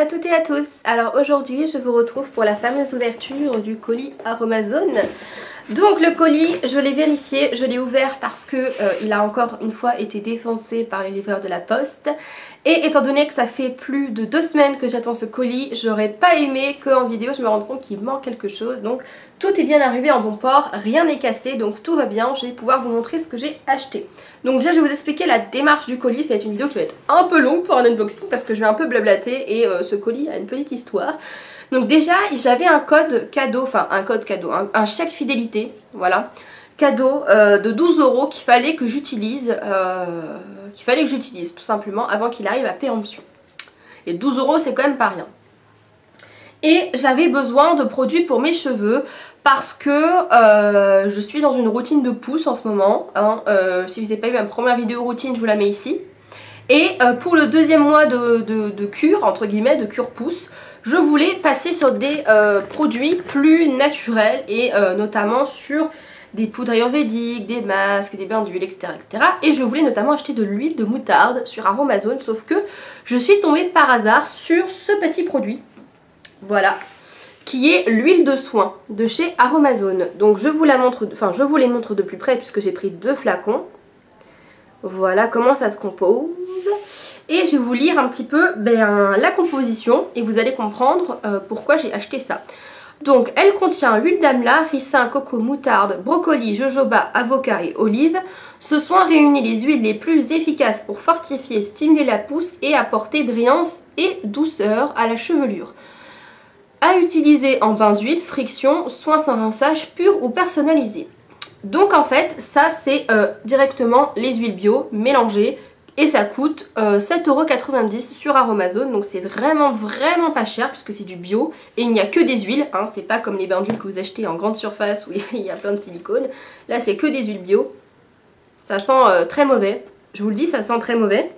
toutes et à tous. Alors aujourd'hui je vous retrouve pour la fameuse ouverture du colis Aromazone. Donc le colis, je l'ai vérifié, je l'ai ouvert parce que il a encore une fois été défoncé par les livreurs de la poste. Et étant donné que ça fait plus de 2 semaines que j'attends ce colis, j'aurais pas aimé qu'en vidéo je me rende compte qu'il manque quelque chose. Donc tout est bien arrivé en bon port, rien n'est cassé, donc tout va bien. Je vais pouvoir vous montrer ce que j'ai acheté. Donc déjà je vais vous expliquer la démarche du colis, ça va être une vidéo qui va être un peu longue pour un unboxing parce que je vais un peu blablater et ce colis a une petite histoire. Donc déjà j'avais un code cadeau, enfin un code cadeau, un chèque fidélité, voilà, cadeau de 12 € qu'il fallait que j'utilise, tout simplement avant qu'il arrive à péremption. Et 12 € c'est quand même pas rien. Et j'avais besoin de produits pour mes cheveux parce que je suis dans une routine de pousse en ce moment. Hein. Si vous n'avez pas vu ma première vidéo routine, je vous la mets ici. Et pour le deuxième mois de cure, entre guillemets, de cure pousse, je voulais passer sur des produits plus naturels et notamment sur des poudres ayurvédiques, des masques, des bains d'huile, etc., etc. Et je voulais notamment acheter de l'huile de moutarde sur Aromazone, sauf que je suis tombée par hasard sur ce petit produit, voilà, qui est l'huile de soin de chez Aromazone. Donc je vous la montre, enfin je vous les montre de plus près puisque j'ai pris 2 flacons. Voilà comment ça se compose. Et je vais vous lire un petit peu la composition et vous allez comprendre pourquoi j'ai acheté ça. Donc elle contient huile d'amla, ricin, coco, moutarde, brocoli, jojoba, avocat et olive. Ce soin réunit les huiles les plus efficaces pour fortifier, stimuler la pousse et apporter brillance et douceur à la chevelure. À utiliser en bain d'huile, friction, soin sans rinçage, pur ou personnalisé. Donc en fait ça c'est directement les huiles bio mélangées et ça coûte 7,90 € sur Aromazone, donc c'est vraiment pas cher puisque c'est du bio et il n'y a que des huiles, hein, c'est pas comme les bains d'huile que vous achetez en grande surface où il y a plein de silicone. Là c'est que des huiles bio, ça sent très mauvais, je vous le dis, ça sent très mauvais.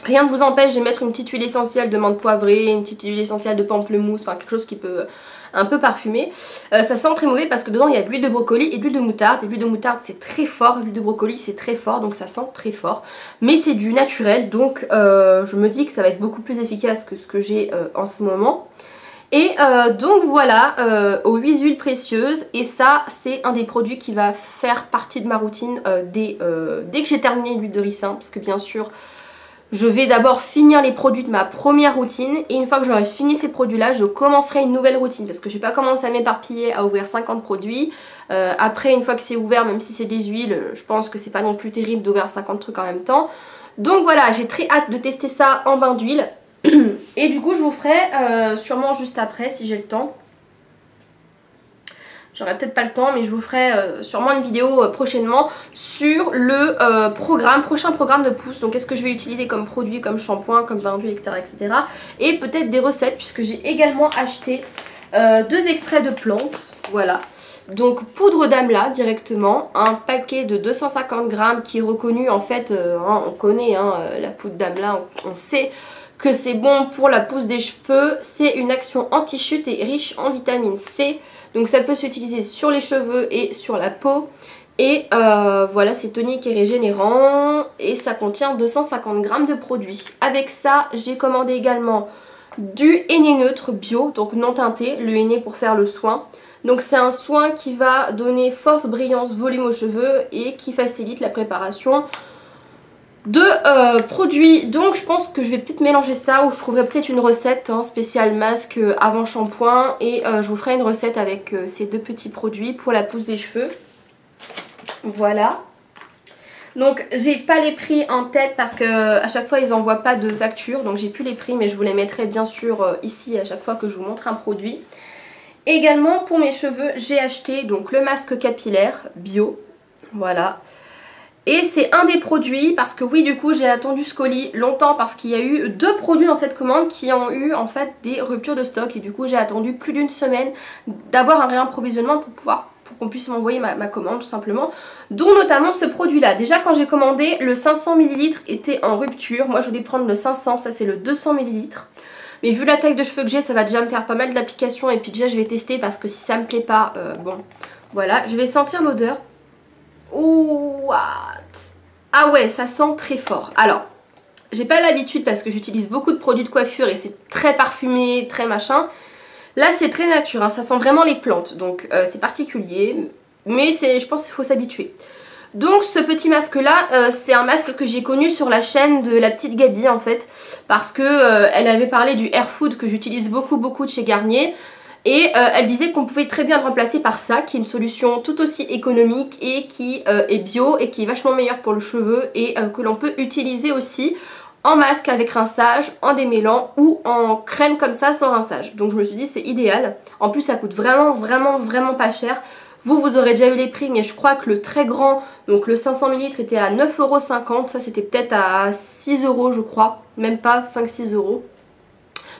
Rien ne vous empêche de mettre une petite huile essentielle de menthe poivrée, une petite huile essentielle de pamplemousse, enfin quelque chose qui peut un peu parfumer. Ça sent très mauvais parce que dedans il y a de l'huile de brocoli et de l'huile de moutarde. L'huile de moutarde c'est très fort, l'huile de brocoli c'est très fort, donc ça sent très fort. Mais c'est du naturel, donc je me dis que ça va être beaucoup plus efficace que ce que j'ai en ce moment. Et donc voilà, aux 8 huiles précieuses, et ça c'est un des produits qui va faire partie de ma routine dès que j'ai terminé l'huile de ricin, parce que bien sûr je vais d'abord finir les produits de ma première routine et une fois que j'aurai fini ces produits là je commencerai une nouvelle routine parce que je n'ai pas commencé à m'éparpiller à ouvrir 50 produits. Après une fois que c'est ouvert, même si c'est des huiles, je pense que c'est pas non plus terrible d'ouvrir 50 trucs en même temps. Donc voilà, j'ai très hâte de tester ça en bain d'huile et du coup je vous ferai sûrement juste après si j'ai le temps. J'aurai peut-être pas le temps mais je vous ferai sûrement une vidéo prochainement sur le prochain programme de pousse. Donc qu'est-ce que je vais utiliser comme produit, comme shampoing, comme bain d'huile, etc., etc. Et peut-être des recettes puisque j'ai également acheté 2 extraits de plantes. Voilà. Donc poudre d'amla directement, un paquet de 250 grammes qui est reconnu en fait, on connaît la poudre d'amla, on sait que c'est bon pour la pousse des cheveux. C'est une action anti-chute et riche en vitamine C. Donc ça peut s'utiliser sur les cheveux et sur la peau. Et voilà, c'est tonique et régénérant. Et ça contient 250 grammes de produit. Avec ça, j'ai commandé également du henné neutre bio, donc non teinté. Le henné pour faire le soin. Donc c'est un soin qui va donner force, brillance, volume aux cheveux et qui facilite la préparation de produits. Donc je pense que je vais peut-être mélanger ça ou je trouverai peut-être une recette spéciale masque avant shampoing et je vous ferai une recette avec ces 2 petits produits pour la pousse des cheveux. Voilà. Donc j'ai pas les prix en tête parce que à chaque fois ils envoient pas de facture, donc j'ai plus les prix mais je vous les mettrai bien sûr ici à chaque fois que je vous montre un produit. Également pour mes cheveux j'ai acheté donc le masque capillaire bio, voilà. Et c'est un des produits parce que oui du coup j'ai attendu ce colis longtemps parce qu'il y a eu 2 produits dans cette commande qui ont eu en fait des ruptures de stock et du coup j'ai attendu plus d'1 semaine d'avoir un réapprovisionnement pour qu'on puisse m'envoyer ma commande tout simplement, dont notamment ce produit là. Déjà quand j'ai commandé le 500 ml était en rupture, moi je voulais prendre le 500, ça c'est le 200 ml. Mais vu la taille de cheveux que j'ai ça va déjà me faire pas mal d'applications et puis déjà je vais tester parce que si ça me plaît pas, bon voilà, je vais sentir l'odeur. Oh, what? Ah ouais, ça sent très fort. Alors, j'ai pas l'habitude parce que j'utilise beaucoup de produits de coiffure et c'est très parfumé, très machin. Là c'est très nature, hein, ça sent vraiment les plantes, donc c'est particulier, mais je pense qu'il faut s'habituer. Donc ce petit masque là, c'est un masque que j'ai connu sur la chaîne de la petite Gabi en fait, parce que elle avait parlé du Air Food que j'utilise beaucoup de chez Garnier. Et elle disait qu'on pouvait très bien le remplacer par ça, qui est une solution tout aussi économique et qui est bio et qui est vachement meilleure pour le cheveu et que l'on peut utiliser aussi en masque avec rinçage, en démêlant ou en crème comme ça sans rinçage. Donc je me suis dit c'est idéal. En plus ça coûte vraiment pas cher. Vous aurez déjà eu les prix, mais je crois que le très grand, donc le 500 ml était à 9,50 €. Ça c'était peut-être à 6 € je crois, même pas 5-6 €.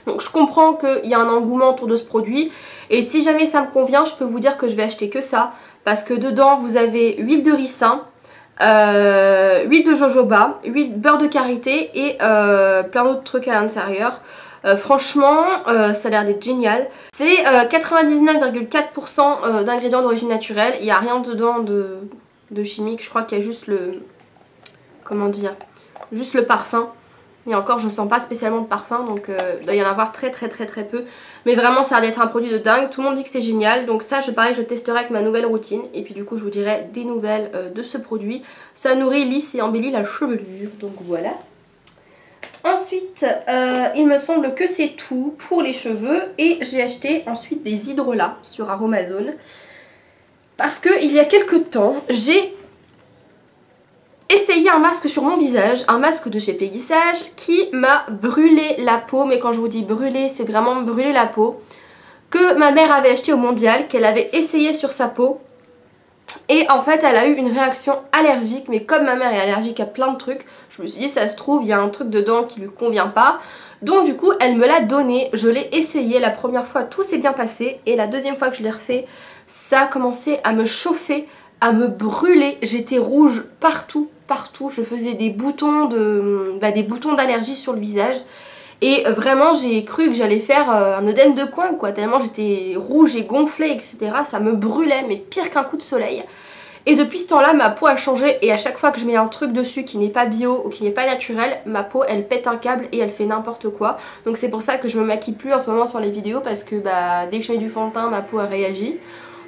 Donc je comprends qu'il y a un engouement autour de ce produit et si jamais ça me convient, je peux vous dire que je vais acheter que ça parce que dedans vous avez huile de ricin, huile de jojoba, beurre de karité et plein d'autres trucs à l'intérieur. Franchement ça a l'air d'être génial. C'est 99,4% d'ingrédients d'origine naturelle, il n'y a rien dedans de chimique, je crois qu'il y a juste le... comment dire, juste le parfum. Et encore je sens pas spécialement de parfum, donc il doit y en avoir très peu. Mais vraiment ça a l'air d'être un produit de dingue, tout le monde dit que c'est génial. Donc ça pareil je testerai avec ma nouvelle routine. Et puis du coup je vous dirai des nouvelles de ce produit. Ça nourrit, lisse et embellit la chevelure, donc voilà. Ensuite il me semble que c'est tout pour les cheveux. Et j'ai acheté ensuite des hydrolats sur Aromazone. Parce que il y a quelques temps j'ai essayé un masque sur mon visage, un masque de chez Peggy-Sage qui m'a brûlé la peau, mais quand je vous dis brûler, c'est vraiment brûler la peau, que ma mère avait acheté au Mondial, qu'elle avait essayé sur sa peau et en fait elle a eu une réaction allergique, mais comme ma mère est allergique à plein de trucs, je me suis dit ça se trouve il y a un truc dedans qui lui convient pas, donc du coup elle me l'a donné, je l'ai essayé, la première fois tout s'est bien passé et la deuxième fois que je l'ai refait, ça a commencé à me chauffer, à me brûler, j'étais rouge partout, je faisais des boutons d'allergie sur le visage et vraiment j'ai cru que j'allais faire un œdème de coin quoi, tellement j'étais rouge et gonflée etc, ça me brûlait mais pire qu'un coup de soleil. Et depuis ce temps là ma peau a changé et à chaque fois que je mets un truc dessus qui n'est pas bio ou qui n'est pas naturel, ma peau elle pète un câble et elle fait n'importe quoi. Donc c'est pour ça que je me maquille plus en ce moment sur les vidéos parce que dès que je mets du fond de teint ma peau a réagi.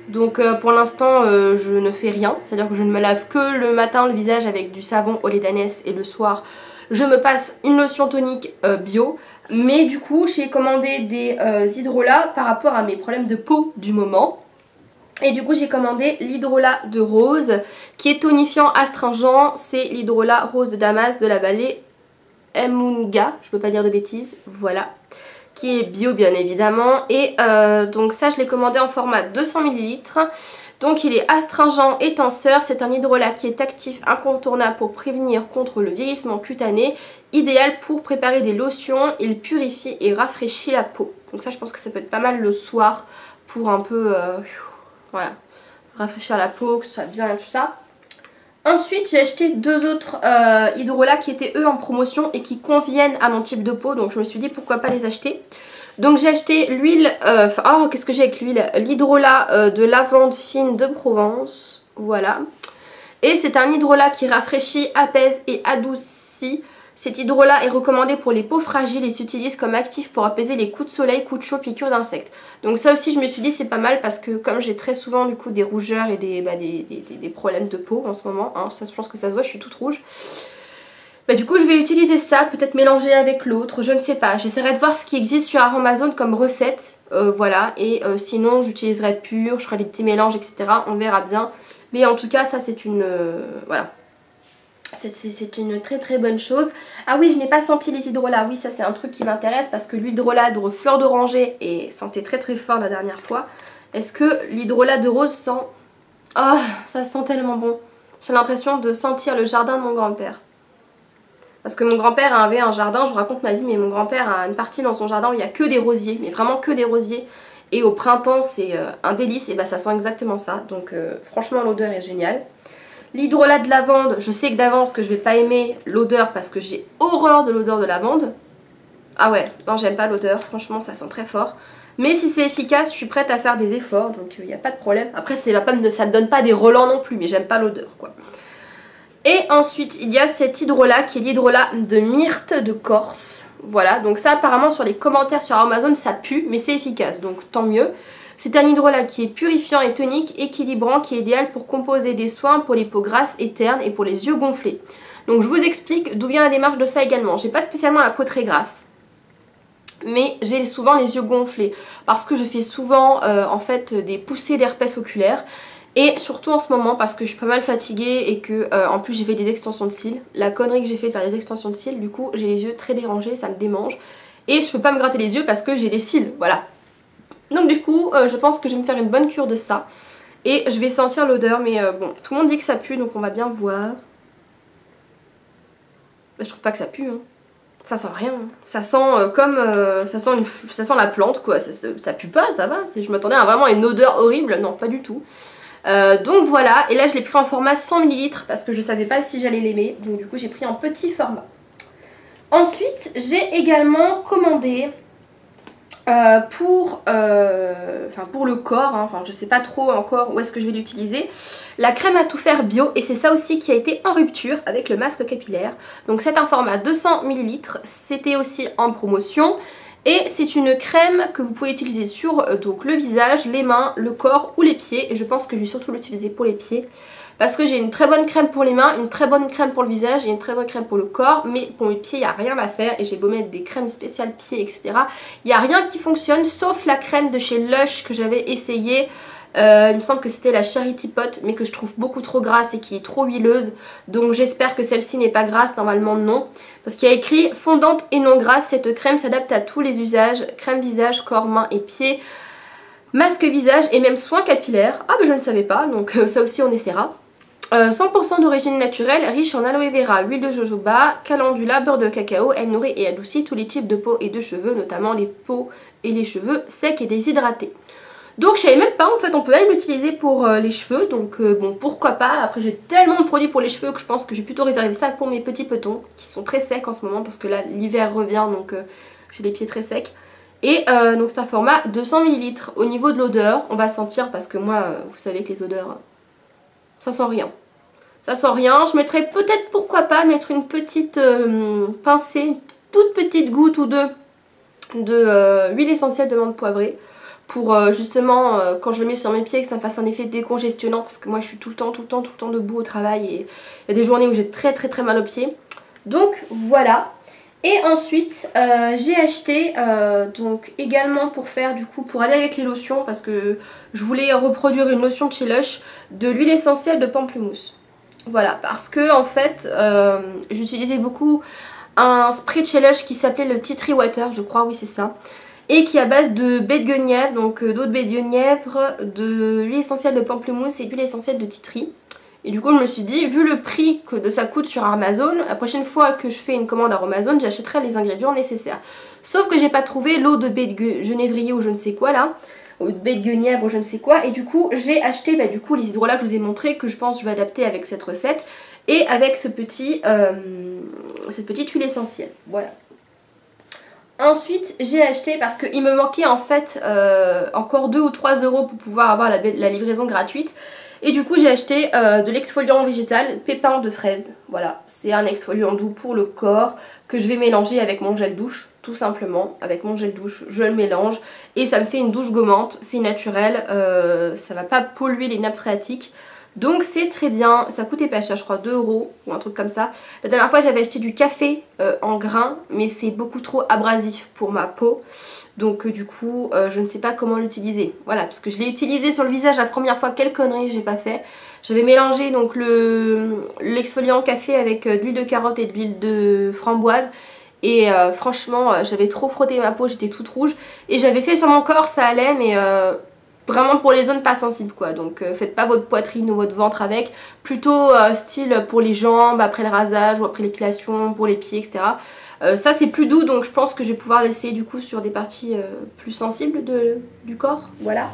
Donc pour l'instant je ne fais rien, c'est à dire que je ne me lave que le matin le visage avec du savon au lait d'ânesse et le soir je me passe une lotion tonique bio. Mais du coup j'ai commandé des hydrolats par rapport à mes problèmes de peau du moment. Et du coup j'ai commandé l'hydrolat de rose qui est tonifiant astringent, c'est l'hydrolat rose de Damas de la vallée Emunga, je ne peux pas dire de bêtises, voilà. Qui est bio bien évidemment et donc ça je l'ai commandé en format 200 ml. Donc il est astringent et tenseur, c'est un hydrolat qui est actif incontournable pour prévenir contre le vieillissement cutané, idéal pour préparer des lotions, il purifie et rafraîchit la peau. Donc ça je pense que ça peut être pas mal le soir pour un peu voilà, rafraîchir la peau, que ce soit bien et tout ça. Ensuite j'ai acheté deux autres hydrolats qui étaient eux en promotion et qui conviennent à mon type de peau, donc je me suis dit pourquoi pas les acheter. Donc j'ai acheté l'huile, oh qu'est-ce que j'ai avec l'huile, l'hydrolat de lavande fine de Provence, voilà. Et c'est un hydrolat qui rafraîchit, apaise et adoucit. Cet hydrolat est recommandé pour les peaux fragiles et s'utilise comme actif pour apaiser les coups de soleil, coups de chaud, piqûres d'insectes. Donc ça aussi je me suis dit c'est pas mal parce que comme j'ai très souvent du coup des rougeurs et des problèmes de peau en ce moment, hein, ça je pense que ça se voit, je suis toute rouge. Du coup je vais utiliser ça, peut-être mélanger avec l'autre, je ne sais pas. J'essaierai de voir ce qui existe sur Amazon comme recette, voilà. Et sinon j'utiliserai pur, je ferai des petits mélanges etc, on verra bien. Mais en tout cas ça c'est une... voilà. C'est une très bonne chose. Ah oui, je n'ai pas senti les hydrolats. Oui, ça c'est un truc qui m'intéresse parce que l'hydrolat de fleur d'oranger et sentait très fort la dernière fois. Est-ce que l'hydrolat de rose sent... Oh, ça sent tellement bon. J'ai l'impression de sentir le jardin de mon grand-père. Parce que mon grand-père avait un jardin, je vous raconte ma vie, mais mon grand-père a une partie dans son jardin où il n'y a que des rosiers, mais vraiment que des rosiers. Et au printemps, c'est un délice, et ça sent exactement ça. Donc franchement, l'odeur est géniale. L'hydrolat de lavande, je sais que d'avance que je vais pas aimer l'odeur parce que j'ai horreur de l'odeur de lavande. Ah ouais, non j'aime pas l'odeur, franchement ça sent très fort. Mais si c'est efficace, je suis prête à faire des efforts, donc il n'y a pas de problème. Après ça me donne pas des relents non plus, mais j'aime pas l'odeur quoi. Et ensuite il y a cet hydrolat qui est l'hydrolat de myrte de Corse. Voilà, donc ça apparemment sur les commentaires sur Amazon ça pue mais c'est efficace, donc tant mieux. C'est un hydrolat qui est purifiant et tonique, équilibrant, qui est idéal pour composer des soins pour les peaux grasses et ternes et pour les yeux gonflés. Donc je vous explique d'où vient la démarche de ça également. J'ai pas spécialement la peau très grasse, mais j'ai souvent les yeux gonflés parce que je fais souvent en fait des poussées d'herpès oculaire. Et surtout en ce moment parce que je suis pas mal fatiguée et que en plus j'ai fait des extensions de cils. La connerie que j'ai fait de faire des extensions de cils, du coup j'ai les yeux très dérangés, ça me démange. Et je peux pas me gratter les yeux parce que j'ai des cils, voilà. Donc du coup je pense que je vais me faire une bonne cure de ça. Et je vais sentir l'odeur, mais bon, tout le monde dit que ça pue donc on va bien voir. Je trouve pas que ça pue, hein. Ça sent rien, hein. Ça sent ça sent la plante quoi, ça pue pas, ça va. Je m'attendais à vraiment une odeur horrible, non pas du tout. Donc voilà, et là je l'ai pris en format 100 ml parce que je savais pas si j'allais l'aimer, donc du coup j'ai pris en petit format. Ensuite j'ai également commandé pour le corps, hein, enfin je sais pas trop encore où est-ce que je vais l'utiliser, la crème à tout faire bio, et c'est ça aussi qui a été en rupture avec le masque capillaire. Donc c'est un format 200 ml, c'était aussi en promotion. Et c'est une crème que vous pouvez utiliser sur donc, le visage, les mains, le corps ou les pieds. Et je pense que je vais surtout l'utiliser pour les pieds. Parce que j'ai une très bonne crème pour les mains, une très bonne crème pour le visage et une très bonne crème pour le corps. Mais pour mes pieds, il n'y a rien à faire. Et j'ai beau mettre des crèmes spéciales pieds, etc. Il n'y a rien qui fonctionne sauf la crème de chez Lush que j'avais essayée. Il me semble que c'était la Charity Pot, mais que je trouve beaucoup trop grasse et qui est trop huileuse. Donc j'espère que celle-ci n'est pas grasse, normalement non. Parce qu'il y a écrit fondante et non grasse, cette crème s'adapte à tous les usages. Crème visage, corps, mains et pieds, masque visage et même soins capillaires. Ah mais je ne savais pas, donc ça aussi on essaiera. 100% d'origine naturelle, riche en aloe vera, huile de jojoba, calendula, beurre de cacao, elle nourrit et adoucit tous les types de peau et de cheveux, notamment les peaux et les cheveux secs et déshydratés. Donc je savais même pas, en fait on peut même l'utiliser pour les cheveux, donc bon pourquoi pas. Après j'ai tellement de produits pour les cheveux que je pense que j'ai plutôt réservé ça pour mes petits petons qui sont très secs en ce moment parce que là l'hiver revient, donc j'ai les pieds très secs. Et donc c'est un format 200 ml. Au niveau de l'odeur, on va sentir parce que moi vous savez que les odeurs, ça sent rien. Ça sent rien, je mettrais peut-être pourquoi pas mettre une petite pincée, une toute petite goutte ou deux de huile essentielle de menthe poivrée. Pour justement quand je le mets sur mes pieds que ça me fasse un effet décongestionnant parce que moi je suis tout le temps debout au travail et il y a des journées où j'ai très mal aux pieds. Donc voilà. Et ensuite j'ai acheté donc également pour faire du coup pour aller avec les lotions parce que je voulais reproduire une lotion de chez Lush de l'huile essentielle de pamplemousse. Voilà parce que en fait j'utilisais beaucoup un spray de chez Lush qui s'appelait le Tea Tree Water, je crois, oui c'est ça. Et qui est à base de baie de guenièvre, donc d'eau de baie de guenièvre, de l'huile essentielle de pamplemousse et d'huile essentielle de tea tree. Et du coup je me suis dit, vu le prix que ça coûte sur Amazon, la prochaine fois que je fais une commande à Amazon, j'achèterai les ingrédients nécessaires. Sauf que j'ai pas trouvé l'eau de baie de genévrier ou je ne sais quoi là, ou de baie de guenièvre ou je ne sais quoi. Et du coup j'ai acheté les hydrolats que je vous ai montré, que je pense que je vais adapter avec cette recette. Et avec cette petite huile essentielle, voilà. Ensuite j'ai acheté parce qu'il me manquait en fait encore 2 ou 3 € pour pouvoir avoir la livraison gratuite. Et du coup j'ai acheté de l'exfoliant végétal pépins de fraise. Voilà, c'est un exfoliant doux pour le corps que je vais mélanger avec mon gel douche. Tout simplement, avec mon gel douche, je le mélange et ça me fait une douche gommante, c'est naturel, ça va pas polluer les nappes phréatiques. Donc c'est très bien, ça coûtait pas cher, je crois 2 € ou un truc comme ça. La dernière fois j'avais acheté du café en grains, mais c'est beaucoup trop abrasif pour ma peau. Donc du coup je ne sais pas comment l'utiliser. Voilà, parce que je l'ai utilisé sur le visage la première fois, quelle connerie j'ai pas fait. J'avais mélangé donc l'exfoliant café avec de l'huile de carotte et de l'huile de framboise. Et franchement j'avais trop frotté ma peau, j'étais toute rouge. Et j'avais fait sur mon corps, ça allait, mais... vraiment pour les zones pas sensibles quoi, donc faites pas votre poitrine ou votre ventre avec, plutôt style pour les jambes, après le rasage ou après l'épilation, pour les pieds etc. Ça c'est plus doux donc je pense que je vais pouvoir l'essayer du coup sur des parties plus sensibles du corps, voilà.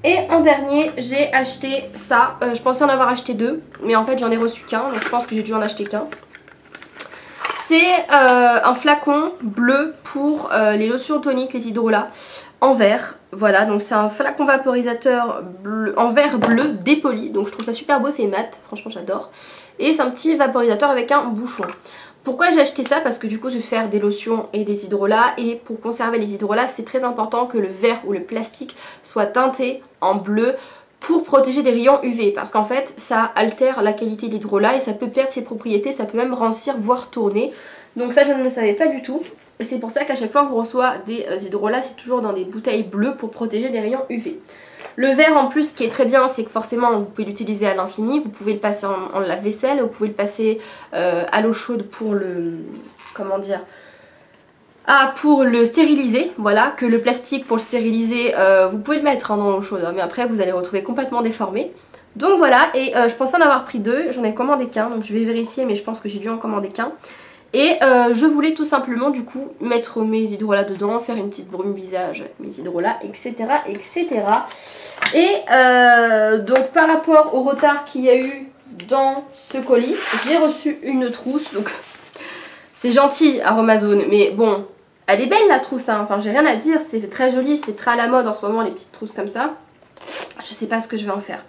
Et en dernier j'ai acheté ça, je pensais en avoir acheté 2 mais en fait j'en ai reçu qu'un donc je pense que j'ai dû en acheter qu'un. C'est un flacon bleu pour les lotions toniques, les hydrolats en verre. Voilà, donc c'est un flacon vaporisateur bleu, en verre bleu dépoli. Donc je trouve ça super beau, c'est mat, franchement j'adore. Et c'est un petit vaporisateur avec un bouchon. Pourquoi j'ai acheté ça? Parce que du coup je vais faire des lotions et des hydrolats. Et pour conserver les hydrolats, c'est très important que le verre ou le plastique soit teinté en bleu pour protéger des rayons UV. Parce qu'en fait ça altère la qualité de l'hydrolat et ça peut perdre ses propriétés, ça peut même rancir voire tourner. Donc ça je ne le savais pas du tout. Et c'est pour ça qu'à chaque fois qu'on reçoit des hydrolats, c'est toujours dans des bouteilles bleues pour protéger des rayons UV. Le verre en plus, ce qui est très bien, c'est que forcément vous pouvez l'utiliser à l'infini. Vous pouvez le passer en lave-vaisselle, vous pouvez le passer à l'eau chaude pour le... comment dire, pour le stériliser. Voilà, que le plastique pour le stériliser, vous pouvez le mettre dans l'eau chaude, mais après vous allez le retrouver complètement déformé. Donc voilà, et je pensais en avoir pris deux, j'en ai commandé qu'un, donc je vais vérifier, mais je pense que j'ai dû en commander qu'un. Et je voulais tout simplement du coup mettre mes hydrolats dedans, faire une petite brume visage avec mes hydrolats, etc. etc. Et donc par rapport au retard qu'il y a eu dans ce colis, j'ai reçu une trousse. Donc c'est gentil Aromazone, mais bon, elle est belle la trousse, hein. Enfin j'ai rien à dire, c'est très joli, c'est très à la mode en ce moment les petites trousses comme ça. Je sais pas ce que je vais en faire.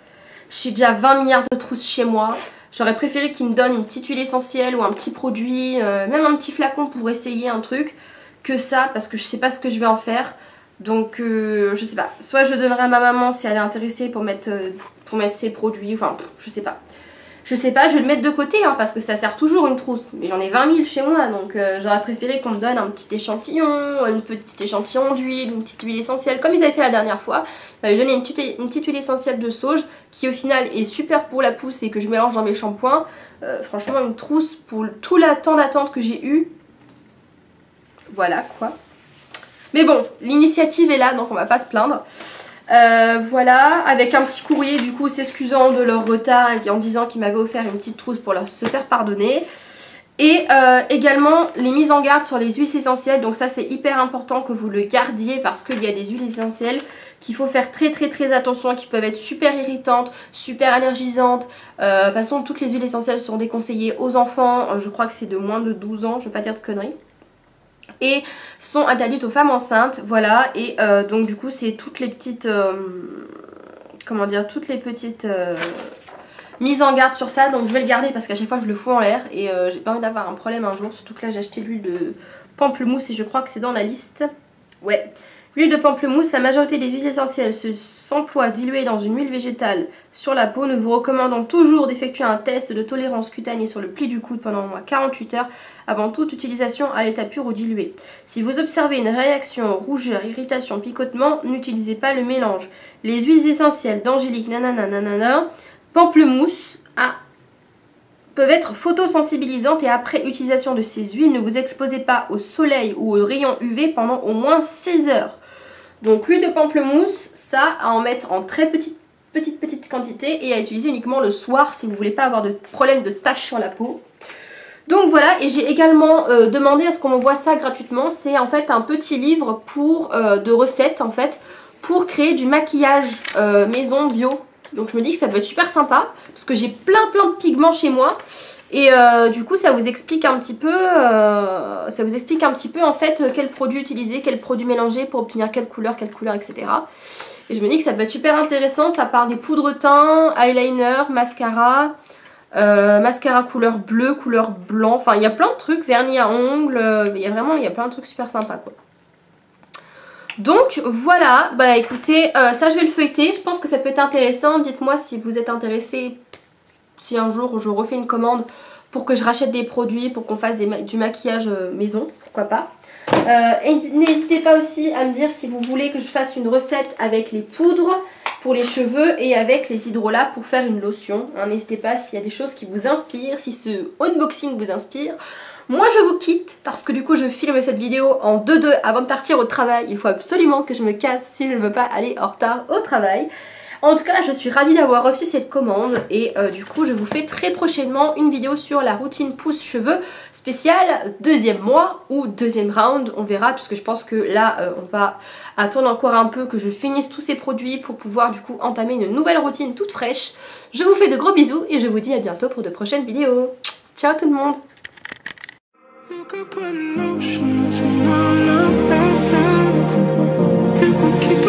J'ai déjà 20 milliards de trousses chez moi. J'aurais préféré qu'ils me donnent une petite huile essentielle ou un petit produit, même un petit flacon pour essayer un truc, que ça, parce que je sais pas ce que je vais en faire. Donc je sais pas, soit je donnerai à ma maman si elle est intéressée pour mettre ses produits, enfin je sais pas. Je sais pas, je vais le mettre de côté hein, parce que ça sert toujours une trousse. Mais j'en ai 20 000 chez moi, donc j'aurais préféré qu'on me donne un petit échantillon, un petit échantillon d'huile, une petite huile essentielle, comme ils avaient fait la dernière fois. Ils m'avaient donné une petite huile essentielle de sauge qui au final est super pour la pousse et que je mélange dans mes shampoings. Franchement une trousse pour tout le temps d'attente que j'ai eu. Voilà quoi. Mais bon, l'initiative est là, donc on va pas se plaindre. Voilà, avec un petit courrier du coup s'excusant de leur retard et en disant qu'ils m'avaient offert une petite trousse pour se faire pardonner. Et également les mises en garde sur les huiles essentielles, donc ça c'est hyper important que vous le gardiez parce qu'il y a des huiles essentielles qu'il faut faire très attention, qui peuvent être super irritantes, super allergisantes. De toute façon toutes les huiles essentielles sont déconseillées aux enfants, je crois que c'est de moins de 12 ans, je vais pas dire de conneries. Et sont interdites aux femmes enceintes, voilà, et donc du coup c'est toutes les petites, comment dire, toutes les petites mises en garde sur ça, donc je vais le garder parce qu'à chaque fois je le fous en l'air et j'ai pas envie d'avoir un problème un jour, surtout que là j'ai acheté l'huile de pamplemousse et je crois que c'est dans la liste, ouais. L'huile de pamplemousse, la majorité des huiles essentielles s'emploient diluées dans une huile végétale sur la peau. Nous vous recommandons toujours d'effectuer un test de tolérance cutanée sur le pli du coude pendant au moins 48 heures avant toute utilisation à l'état pur ou dilué. Si vous observez une réaction, rougeur, irritation, picotement, n'utilisez pas le mélange. Les huiles essentielles d'angélique, nanana, pamplemousse, peuvent être photosensibilisantes et après utilisation de ces huiles, ne vous exposez pas au soleil ou aux rayons UV pendant au moins 16 heures. Donc l'huile de pamplemousse, ça à en mettre en très petite quantité et à utiliser uniquement le soir si vous voulez pas avoir de problème de taches sur la peau. Donc voilà, et j'ai également demandé à ce qu'on m'envoie ça gratuitement. C'est en fait un petit livre de recettes en fait pour créer du maquillage maison bio. Donc je me dis que ça peut être super sympa parce que j'ai plein de pigments chez moi. Et du coup ça vous explique un petit peu en fait quel produit utiliser, quel produit mélanger pour obtenir quelle couleur, etc. Et je me dis que ça peut être super intéressant, ça part des poudres teint, eyeliner, mascara, mascara couleur bleue, couleur blanc, enfin il y a plein de trucs, vernis à ongles, il y a plein de trucs super sympas quoi. Donc voilà, bah écoutez, ça je vais le feuilleter, je pense que ça peut être intéressant, dites-moi si vous êtes intéressés. Si un jour je refais une commande pour que je rachète des produits, pour qu'on fasse du maquillage maison, pourquoi pas. Et n'hésitez pas aussi à me dire si vous voulez que je fasse une recette avec les poudres pour les cheveux et avec les hydrolats pour faire une lotion. N'hésitez pas s'il y a des choses qui vous inspirent, si ce unboxing vous inspire. Moi je vous quitte parce que du coup je filme cette vidéo en 2-2 avant de partir au travail. Il faut absolument que je me casse si je ne veux pas aller en retard au travail. En tout cas, je suis ravie d'avoir reçu cette commande et du coup, je vous fais très prochainement une vidéo sur la routine pousse-cheveux spéciale deuxième mois ou deuxième round. On verra puisque je pense que là, on va attendre encore un peu que je finisse tous ces produits pour pouvoir du coup entamer une nouvelle routine toute fraîche. Je vous fais de gros bisous et je vous dis à bientôt pour de prochaines vidéos. Ciao tout le monde!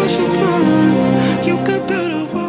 You you could build a wall.